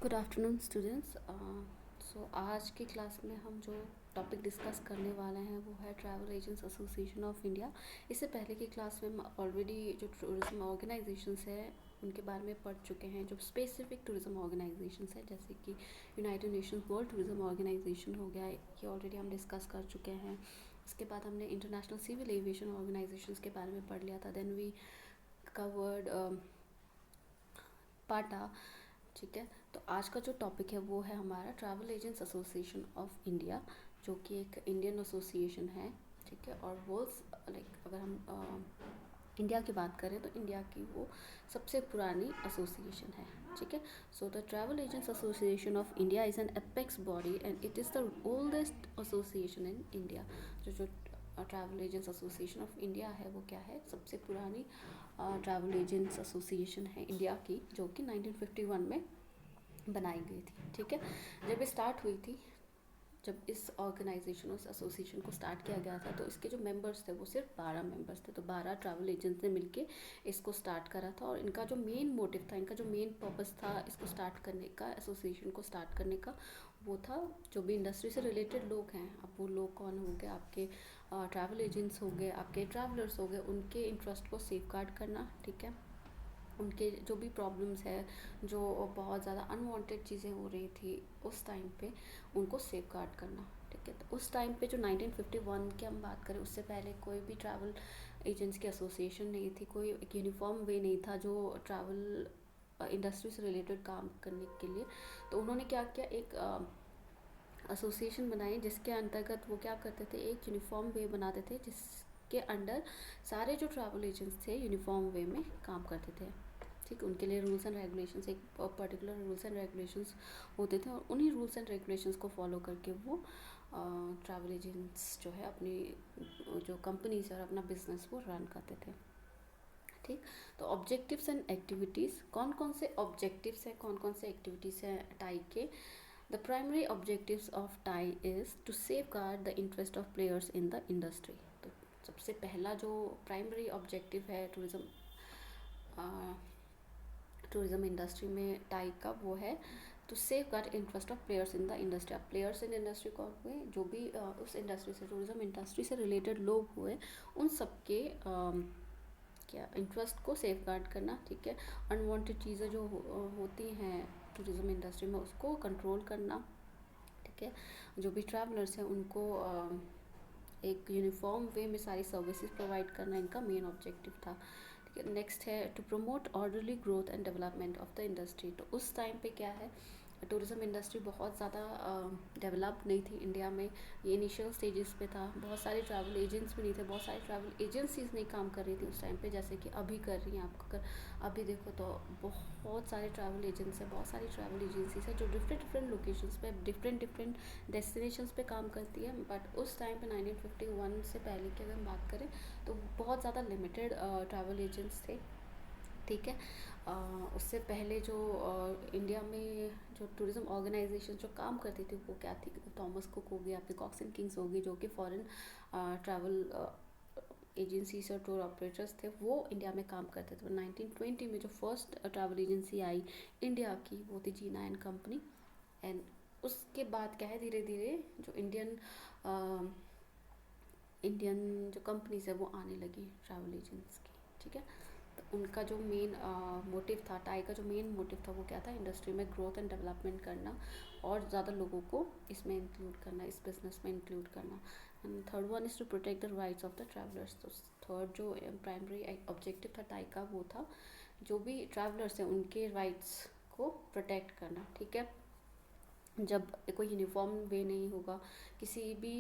Good afternoon students. सो आज की class में हम जो टॉपिक डिस्कस करने वाले हैं वो है travel agents association of India. इससे पहले की क्लास में हम ऑलरेडी जो टूरिज्म ऑर्गेनाइजेशंस है उनके बारे में पढ़ चुके हैं, जो स्पेसिफिक टूरिज्म ऑर्गेनाइजेशंस है जैसे कि United Nations World Tourism Organisation हो गया, ये ऑलरेडी हम डिस्कस कर चुके हैं। इसके बाद हमने इंटरनेशनल सिविल एविएशन ऑर्गेनाइजेशंस के बारे में पढ़ लिया था। देन वी कवर्ड पाटा। ठीक है, तो आज का जो टॉपिक है वो है हमारा travel agents association of India, जो कि एक इंडियन एसोसिएशन है। ठीक है, और वर्ल्ड अगर हम इंडिया की बात करें तो इंडिया की वो सबसे पुरानी एसोसिएशन है। ठीक है, so the travel agents association of India is an apex body and it is the oldest association in India. जो travel agents association of India है वो क्या है, सबसे पुरानी ट्रैवल एजेंट्स एसोसिएशन है इंडिया की, जो कि 1951 में बनाई गई थी। ठीक है, जब ये स्टार्ट हुई थी, जब इस ऑर्गेनाइजेशन उस एसोसिएशन को स्टार्ट किया गया था तो इसके जो मेंबर्स थे वो सिर्फ 12 मेंबर्स थे। तो 12 ट्रैवल एजेंट्स ने मिलके इसको स्टार्ट करा था, और इनका जो मेन मोटिव था, इनका जो मेन पर्पस था इसको स्टार्ट करने का, एसोसिएशन को स्टार्ट करने का, वो था जो भी इंडस्ट्री से रिलेटेड लोग हैं, अब वो लोग कौन हो गए, आपके ट्रैवल एजेंट्स हो गए, आपके ट्रैवलर्स हो गए, उनके इंटरेस्ट को सेफ गार्ड करना। ठीक है, उनके जो भी प्रॉब्लम्स है, जो बहुत ज़्यादा अनवांटेड चीज़ें हो रही थी उस टाइम पे, उनको सेफ गार्ड करना। ठीक है, तो उस टाइम पे जो 1951 की हम बात करें, उससे पहले कोई भी ट्रैवल एजेंट्स की एसोसिएशन नहीं थी, कोई एक यूनिफॉर्म वे नहीं था जो ट्रैवल इंडस्ट्री से रिलेटेड काम करने के लिए। तो उन्होंने क्या किया, एक एसोसिएशन बनाई जिसके अंतर्गत वो क्या करते थे, एक यूनिफॉर्म वे बनाते थे जिसके अंडर सारे जो ट्रैवल एजेंट्स थे यूनिफॉर्म वे में काम करते थे। ठीक, उनके लिए रूल्स एंड रेगुलेशंस, एक पर्टिकुलर रूल्स एंड रेगुलेशंस होते थे, और उन्हीं रूल्स एंड रेगुलेशंस को फॉलो करके वो ट्रैवल एजेंट्स जो है अपनी जो कंपनीज और अपना बिजनेस वो रन करते थे। ठीक, तो ऑब्जेक्टिव्स एंड एक्टिविटीज़, कौन कौन से ऑब्जेक्टिव्स हैं, कौन कौन से एक्टिविटीज़ हैं टाई के। The primary objectives of TAAI is to safeguard the interest of players in the industry. तो सबसे पहला जो प्राइमरी ऑब्जेक्टिव है टूरिज्म इंडस्ट्री में टाई का, वो है to safeguard interest of players in the industry. अब प्लेयर्स इन इंडस्ट्री कौन हुए, जो भी उस इंडस्ट्री से, टूरिज्म इंडस्ट्री से रिलेटेड लोग हुए, उन सबके क्या इंटरेस्ट को सेफ गार्ड करना। ठीक है, अनवांटेड चीज़ें जो होती हैं टूरिज्म इंडस्ट्री में उसको कंट्रोल करना। ठीक है, जो भी ट्रैवलर्स हैं उनको एक यूनिफॉर्म वे में सारी सर्विसेज प्रोवाइड करना इनका मेन ऑब्जेक्टिव था। ठीक है, नेक्स्ट है to promote orderly growth and development of the industry. तो उस टाइम पे क्या है, टूरिज्म इंडस्ट्री बहुत ज़्यादा डेवलप नहीं थी इंडिया में, ये इनिशियल स्टेजेस पे था, बहुत सारे ट्रैवल एजेंट्स भी नहीं थे, बहुत सारी ट्रैवल एजेंसीज नहीं काम कर रही थी उस टाइम पे, जैसे कि अभी कर रही हैं। आप अगर अभी देखो तो बहुत सारे ट्रैवल एजेंट्स हैं, बहुत सारी ट्रैवल एजेंसीज हैं जो डिफरेंट डिफरेंट लोकेशंस पे, डिफरेंट डिफरेंट डेस्टिनेशंस पे काम करती है। बट उस टाइम पे 1951 से पहले की अगर हम बात करें तो बहुत ज़्यादा लिमिटेड ट्रैवल एजेंट्स थे। ठीक है, उससे पहले जो इंडिया में जो टूरिज्म ऑर्गेनाइजेशन जो काम करती थी वो क्या थी, थॉमस कुक हो गई, आपकी कॉक्स एंड किंग्स होगी, जो कि फॉरेन ट्रैवल एजेंसीज और टूर ऑपरेटर्स थे, वो इंडिया में काम करते थे। 1920 में जो फर्स्ट ट्रैवल एजेंसी आई इंडिया की, वो थी जीना एंड कंपनी। एंड उसके बाद क्या है, धीरे धीरे जो इंडियन जो कंपनीज है वो आने लगी ट्रैवल एजेंट्स की। ठीक है, तो उनका जो मेन मोटिव था, टाई का जो मेन मोटिव था वो क्या था, इंडस्ट्री में ग्रोथ एंड डेवलपमेंट करना और ज़्यादा लोगों को इसमें इंक्लूड करना, इस बिजनेस में इंक्लूड करना। And third one is to protect the rights of the travellers. तो थर्ड जो प्राइमरी ऑब्जेक्टिव था टाई का, वो था जो भी ट्रैवलर्स हैं उनके राइट्स को प्रोटेक्ट करना। ठीक है, जब कोई यूनिफॉर्म वे नहीं होगा, किसी भी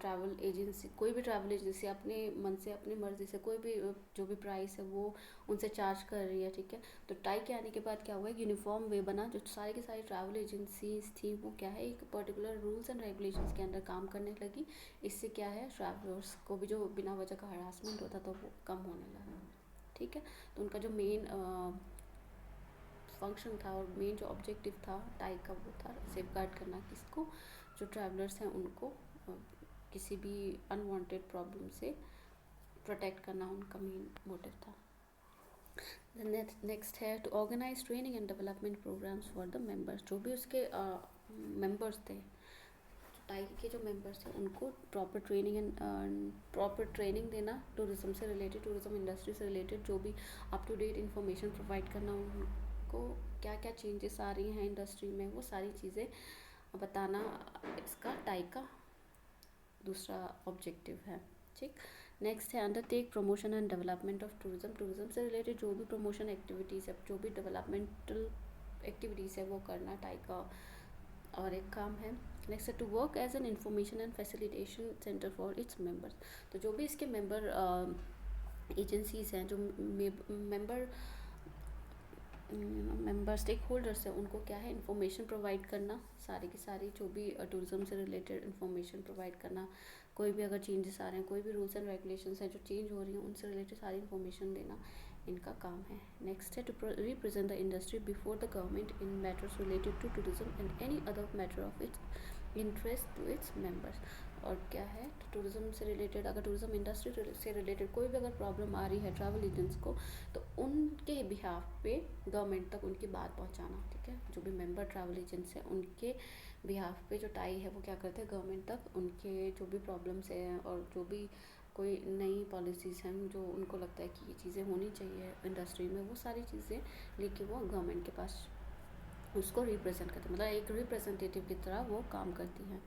ट्रैवल एजेंसी, कोई भी ट्रैवल एजेंसी अपने मन से, अपनी मर्ज़ी से कोई भी जो भी प्राइस है वो उनसे चार्ज कर रही है। ठीक है, तो टाई के आने के बाद क्या हुआ, एक यूनिफॉर्म वे बना, जो सारी की सारी ट्रैवल एजेंसीज थी वो क्या है, एक पर्टिकुलर रूल्स एंड रेगुलेशंस के अंदर काम करने लगी। इससे क्या है, ट्रैवलर्स को भी जो बिना वजह का हरासमेंट होता था वो कम होने लगा। ठीक है, तो उनका जो मेन फंक्शन था और मेन जो ऑब्जेक्टिव था टाई का, वो था सेफ गार्ड करना, किसको, जो ट्रैवलर्स हैं उनको किसी भी अनवांटेड प्रॉब्लम से प्रोटेक्ट करना, उनका मेन मोटिव था। नेक्स्ट है to organise training and development programmes for the members. जो भी उसके मेंबर्स थे, टाई के जो मेंबर्स थे, उनको proper training and proper training देना, टूरिज्म से रिलेटेड, टूरिज्म इंडस्ट्री से रिलेटेड जो भी up to date information provide करना, उनको क्या क्या चेंजेस आ रही हैं इंडस्ट्री में, वो सारी चीज़ें बताना इसका टाई का दूसरा ऑब्जेक्टिव है। ठीक। नेक्स्ट है undertake promotion and development of tourism. Tourism से रिलेटेड जो भी प्रमोशन एक्टिविटीज़ है, जो भी डेवलपमेंटल एक्टिविटीज़ है, वो करना टाई का और एक काम है। नेक्स्ट है to work as an information and facilitation centre for its members. तो जो भी इसके मेंबर एजेंसीज हैं, जो मेंबर स्टेक होल्डर्स हैं, उनको क्या है, इंफॉर्मेशन प्रोवाइड करना, सारी की सारी जो भी टूरिज्म से रिलेटेड इंफॉर्मेशन प्रोवाइड करना, कोई भी अगर चेंजेस आ रहे हैं, कोई भी रूल्स एंड रेगुलेशंस हैं जो चेंज हो रही हैं, उनसे रिलेटेड सारी इंफॉर्मेशन देना इनका काम है। नेक्स्ट है to represent the industry before the government in matters related to tourism and any other matter of its interest to its members. और क्या है, टूरिज्म से रिलेटेड, अगर टूरिज्म इंडस्ट्री से रिलेटेड कोई भी अगर प्रॉब्लम आ रही है ट्रैवल एजेंट्स को, तो उनके बिहाफ पे गवर्नमेंट तक उनकी बात पहुंचाना। ठीक है, जो भी मेंबर ट्रैवल एजेंट्स हैं, उनके बिहाफ पे जो टाई है वो क्या करते हैं, गवर्नमेंट तक उनके जो भी प्रॉब्लम्स हैं और जो भी कोई नई पॉलिसीज़ हैं जो उनको लगता है कि ये चीज़ें होनी चाहिए इंडस्ट्री में, वो सारी चीज़ें लेके वो गवर्नमेंट के पास उसको रिप्रेजेंट करते हैं, मतलब एक रिप्रेजेंटेटिव की तरह वो काम करती हैं।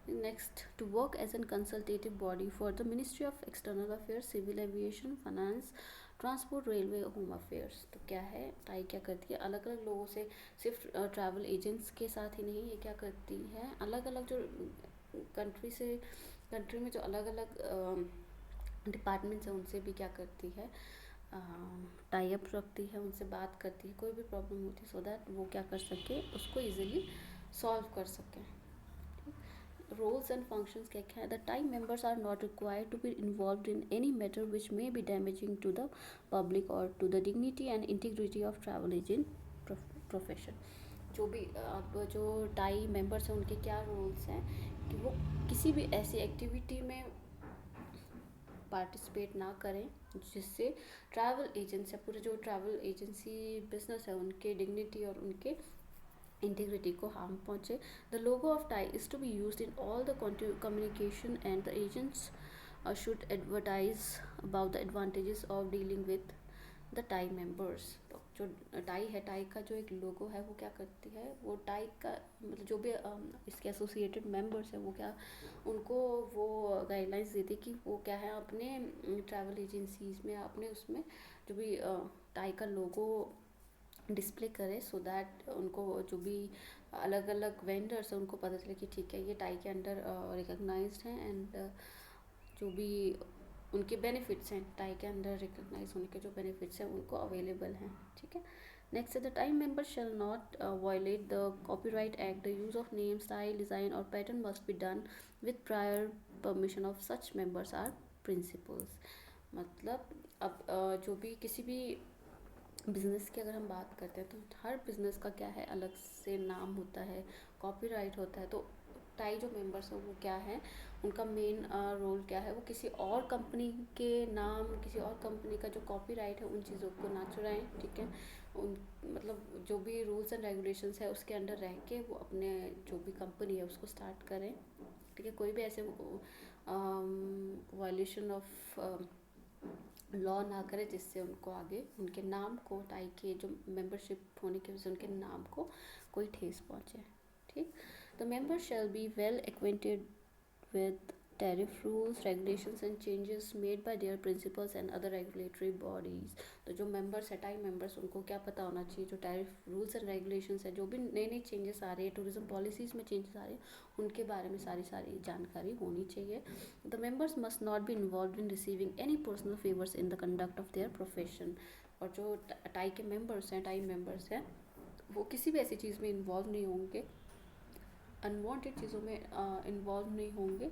Next to work as an consultative body for the ministry of external affairs, civil aviation, finance, transport, railway, home affairs. तो क्या है, टाई क्या करती है, अलग अलग लोगों से, सिर्फ ट्रैवल एजेंट्स के साथ ही नहीं, ये क्या करती है, अलग अलग जो कंट्री में जो अलग अलग डिपार्टमेंट्स हैं, उनसे भी क्या करती है, टाई अप रखती है, उनसे बात करती है, कोई भी प्रॉब्लम होती है, सो दैट वो क्या कर सके, उसको ईजिली सॉल्व कर सकें। Roles and functions क्या क्या है, the time members are not required to be involved in any matter which may be damaging to the public or to the dignity and integrity of travel agent profession। जो भी अब जो tie members हैं, उनके क्या roles हैं कि वो किसी भी ऐसी एक्टिविटी में पार्टिसिपेट ना करें जिससे ट्रैवल एजेंट्स या पूरे जो ट्रैवल एजेंसी बिजनेस है, उनके डिग्निटी और उनके integrity को harm पहुँचे। The logo of TIE is to be used in all the communication and the agents should advertise about the advantages of dealing with the TIE members। तो जो tie है, tie का जो एक लोगो है वो क्या करती है, वो टाई का मतलब जो भी इसके एसोसिएटेड मेंबर्स है, वो क्या, उनको वो गाइडलाइंस देती कि वो क्या है, अपने ट्रैवल एजेंसीज में, अपने उसमें जो भी टाई का लोगो डिस्प्ले करे, सो दैट उनको जो भी अलग अलग वेंडर्स हैं उनको पता चले कि ठीक है, ये टाई के अंडर रिकॉग्नाइज्ड हैं एंड जो भी उनके बेनिफिट्स हैं, टाई के अंडर रिकॉग्नाइज होने के जो बेनिफिट्स हैं उनको अवेलेबल हैं। ठीक है। नेक्स्ट है the time member shall not violate the copyright act, the use of name, style, design और pattern must be done with prior permission of such members or principals. मतलब अब जो भी किसी भी बिज़नेस की अगर हम बात करते हैं, तो हर बिज़नेस का क्या है, अलग से नाम होता है, कॉपीराइट होता है। तो टाई जो मेंबर्स हैं वो क्या है, उनका मेन रोल क्या है, वो किसी और कंपनी के नाम, किसी और कंपनी का जो कॉपीराइट है, उन चीज़ों को ना चुराएं। ठीक है, उन मतलब जो भी रूल्स एंड रेगुलेशंस है उसके अंडर रह के वो अपने जो भी कंपनी है उसको स्टार्ट करें। ठीक है, कोई भी ऐसे वायलेशन ऑफ लॉ ना करे जिससे उनको आगे उनके नाम को, टाई के जो मेंबरशिप होने की वजह से उनके नाम को कोई ठेस पहुँचे। ठीक। The member shall be well acquainted with tariff rules, regulations and changes made by their principals and other regulatory bodies। तो जो मेंबर्स है, टाई मेंबर्स, उनको क्या पता होना चाहिए, जो टैरिफ रूल्स एंड रेगुलेशंस है, जो भी नए नए चेंजेस आ रहे हैं, टूरिज्म पॉलिसीज़ में चेंजेस आ रहे हैं, उनके बारे में सारी सारी जानकारी होनी चाहिए। The members must not be involve in receiving any personal favours in the conduct of their profession. और जो टाई के मेंबर्स हैं, टाई मेंबर्स हैं, वो किसी भी ऐसी चीज़ में इन्वॉल्व नहीं होंगे, अनवांटेड चीज़ों में इन्वॉल्व नहीं होंगे।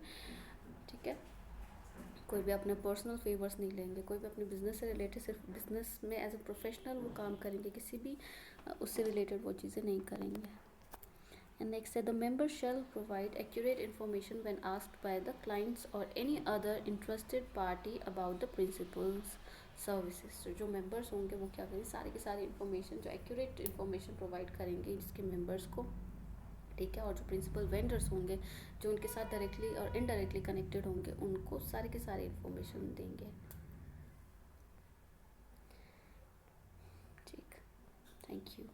ठीक है, कोई भी अपने पर्सनल फेवर्स नहीं लेंगे, कोई भी अपने बिजनेस से रिलेटेड, सिर्फ बिजनेस में एज ए प्रोफेशनल वो काम करेंगे, किसी भी उससे रिलेटेड वो चीज़ें नहीं करेंगे। And next है the member shall provide accurate information when asked by the clients or any other interested party about the principles, services. तो जो मेंबर्स होंगे वो क्या करेंगे, सारी की सारी इन्फॉर्मेशन, जो एक्यूरेट इन्फॉर्मेशन प्रोवाइड करेंगे इसके मेंबर्स को, ठीक है। और जो प्रिंसिपल वेंडर्स होंगे जो उनके साथ डायरेक्टली और इनडायरेक्टली कनेक्टेड होंगे उनको सारी की सारी इन्फॉर्मेशन देंगे। ठीक, थैंक यू।